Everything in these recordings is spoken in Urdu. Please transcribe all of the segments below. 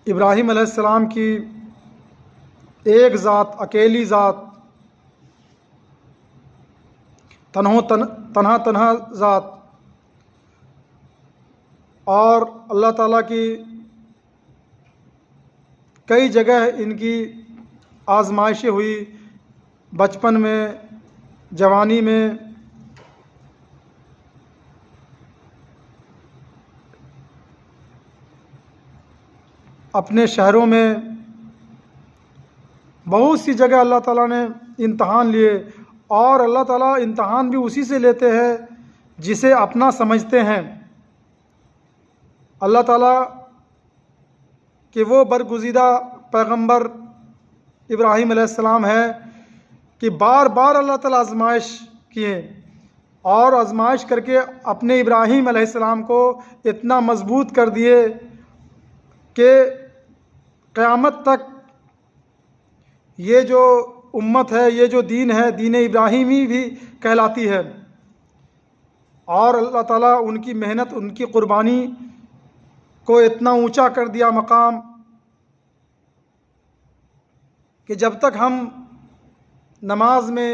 ابراہیم علیہ السلام کی ایک ذات، اکیلی ذات، تنہا ذات، اور اللہ تعالیٰ کی کئی جگہ ان کی آزمائشیں ہوئی، بچپن میں، جوانی میں، اپنے شہروں میں، بہت سی جگہ اللہ تعالیٰ نے امتحان لیے، اور اللہ تعالیٰ امتحان بھی اسی سے لیتے ہیں جسے اپنا سمجھتے ہیں۔ اللہ تعالیٰ کہ وہ برگزیدہ پیغمبر ابراہیم علیہ السلام ہے کہ بار بار اللہ تعالیٰ آزمائش کیے، اور آزمائش کر کے اپنے ابراہیم علیہ السلام کو اتنا مضبوط کر دیے کہ قیامت تک یہ جو امت ہے، یہ جو دین ہے، دین ابراہیمی بھی کہلاتی ہے۔ اور اللہ تعالیٰ ان کی محنت، ان کی قربانی کو اتنا اونچا کر دیا مقام کہ جب تک ہم نماز میں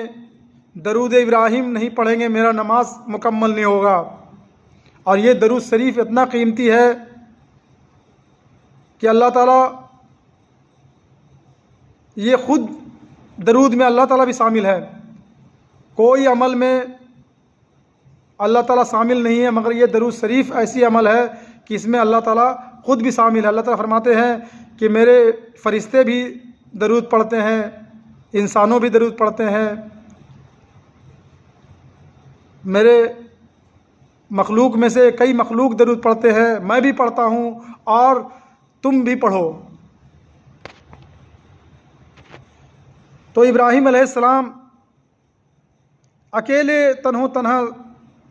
درود ابراہیم نہیں پڑھیں گے، میرا نماز مکمل نہیں ہوگا۔ اور یہ درود شریف اتنا قیمتی ہے کہ اللہ تعالیٰ یہ خود درود میں اللہ تعالیٰ بھی شامل ہے۔ کوئی عمل میں اللہ تعالیٰ شامل نہیں ہے، مگر یہ درود شریف ایسی عمل ہے کہ اس میں اللہ تعالیٰ خود بھی شامل ہے۔ اللہ تعالیٰ فرماتے ہیں کہ میرے فرشتے بھی درود پڑھتے ہیں، انسانوں بھی درود پڑھتے ہیں، میرے مخلوق میں سے کئی مخلوق درود پڑھتے ہیں، میں بھی پڑھتا ہوں، اور تم بھی پڑھو۔ تو ابراہیم علیہ السلام اکیلے تنہا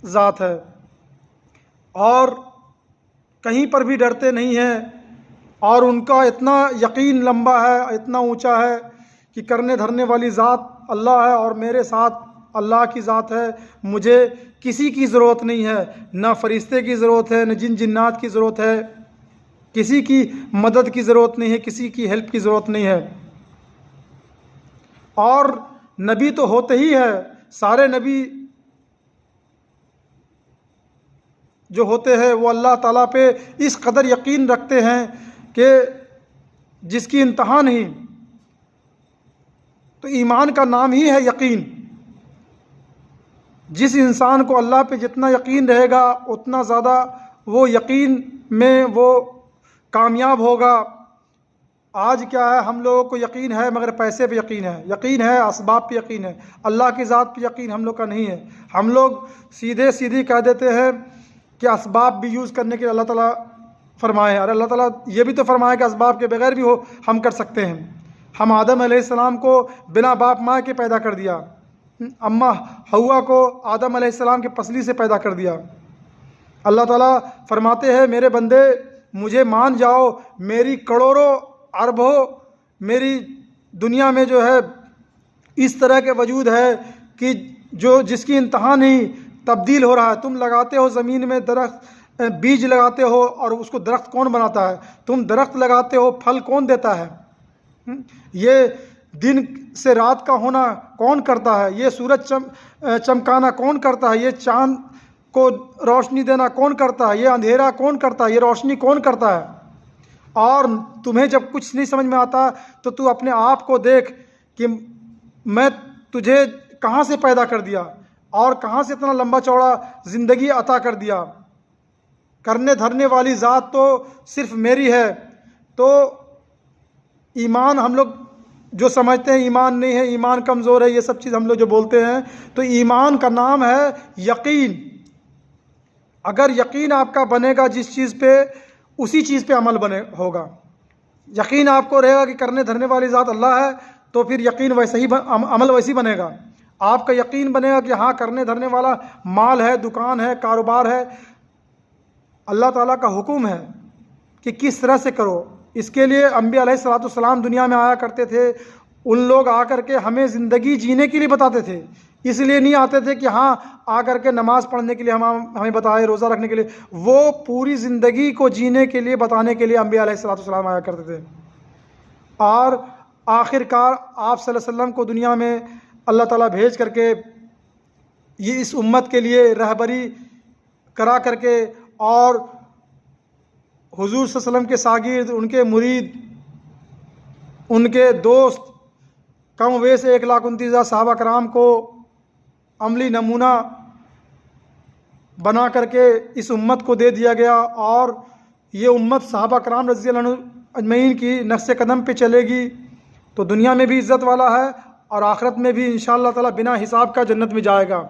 ذات ہے، اور کہیں پر بھی ڈرتے نہیں ہیں، اور ان کا اتنا یقین لمبا ہے، اتنا اونچا ہے کہ کرنے دھرنے والی ذات اللہ ہے، اور میرے ساتھ اللہ کی ذات ہے، مجھے کسی کی ضرورت نہیں ہے، نہ فرشتے کی ضرورت ہے، نہ جنات کی ضرورت ہے، کسی کی مدد کی ضرورت نہیں ہے، کسی کی ہیلپ کی ضرورت نہیں ہے۔ اور نبی تو ہوتے ہی ہے، سارے نبی جو ہوتے ہیں وہ اللہ تعالیٰ پہ اس قدر یقین رکھتے ہیں کہ جس کی انتہا نہیں۔ تو ایمان کا نام ہی ہے یقین۔ جس انسان کو اللہ پہ جتنا یقین رہے گا اتنا زیادہ وہ یقین میں وہ کامیاب ہوگا۔ آج کیا ہے، ہم لوگوں کو یقین ہے مگر پیسے پہ یقین ہے، اسباب پہ یقین ہے، اللہ کی ذات پہ یقین ہم لوگ کا نہیں ہے۔ ہم لوگ سیدھی کہہ دیتے ہیں کہ اسباب بھی یوز کرنے کے اللہ تعالیٰ فرمائے، اور اللہ تعالیٰ یہ بھی تو فرمائے کہ اسباب کے بغیر بھی ہم کر سکتے ہیں۔ ہم آدم علیہ السلام کو بنا باپ ماں کے پیدا کر دیا، اماں حوا کو آدم علیہ السلام کے پسلی سے پیدا کر دیا۔ اللہ تعالیٰ فرماتے ہیں میرے بندے مجھے مان جاؤ، میری کروڑوں اربوں میری دنیا میں جو ہے اس طرح کے وجود ہے کہ جس کی انتہا نہیں، تبدیل ہو رہا ہے۔ تم لگاتے ہو زمین میں درخت، بیج لگاتے ہو، اور اس کو درخت کون بناتا ہے؟ تم درخت لگاتے ہو، پھل کون دیتا ہے؟ یہ دن سے رات کا ہونا کون کرتا ہے؟ یہ سورج چمکانا کون کرتا ہے؟ یہ چاند کو روشنی دینا کون کرتا ہے؟ یہ اندھیرا کون کرتا ہے؟ یہ روشنی کون کرتا ہے؟ اور تمہیں جب کچھ نہیں سمجھ میں آتا تو تو اپنے آپ کو دیکھ کہ میں تجھے کہاں سے پیدا کر دیا، اور کہاں سے اتنا لمبا چوڑا زندگی عطا کر دیا۔ کرنے دھرنے والی ذات تو صرف میری ہے۔ تو ایمان ہم لوگ جو سمجھتے ہیں ایمان نہیں ہے، ایمان کمزور ہے، یہ سب چیز ہم لوگ جو بولتے ہیں، تو ایمان کا نام ہے یقین۔ اگر یقین آپ کا بنے گا جس چیز پہ، اسی چیز پہ عمل ہوگا۔ یقین آپ کو رہے گا کہ کرنے دھرنے والی ذات اللہ ہے، تو پھر یقین ویسے ہی عمل ویسے ہی بنے گا۔ آپ کا یقین بنے گا کہ ہاں کرنے دھرنے والا مال ہے، دکان ہے، کاروبار ہے، اللہ تعالیٰ کا حکم ہے کہ کس طرح سے کرو۔ اس کے لیے انبیاء علیہ الصلوۃ والسلام دنیا میں آیا کرتے تھے، ان لوگ آ کر کے ہمیں زندگی جینے کے لیے بتاتے تھے، اس لیے نہیں آتے تھے کہ ہاں آ کر کے نماز پڑھنے کے لیے ہمیں بتائے، روزہ رکھنے کے لیے، وہ پوری زندگی کو جینے کے لیے بتانے کے لیے انبیاء علیہ السلام آیا کرتے تھے۔ اور آخر کار آپ صلی اللہ علیہ وسلم کو دنیا میں اللہ تعالیٰ بھیج کر کے یہ اس امت کے لیے رہبری کرا کر کے، اور حضور صلی اللہ علیہ وسلم کے شاگرد، ان کے مرید، ان کے دوست کم و بیش 1,29,000 صحابہ کرام کو عملی نمونہ بنا کر کے اس امت کو دے دیا گیا، اور یہ امت صحابہ کرام رضی اللہ عنہ اجمعین کی نقش قدم پہ چلے گی تو دنیا میں بھی عزت والا ہے، اور آخرت میں بھی انشاءاللہ تعالی بنا حساب کا جنت میں جائے گا۔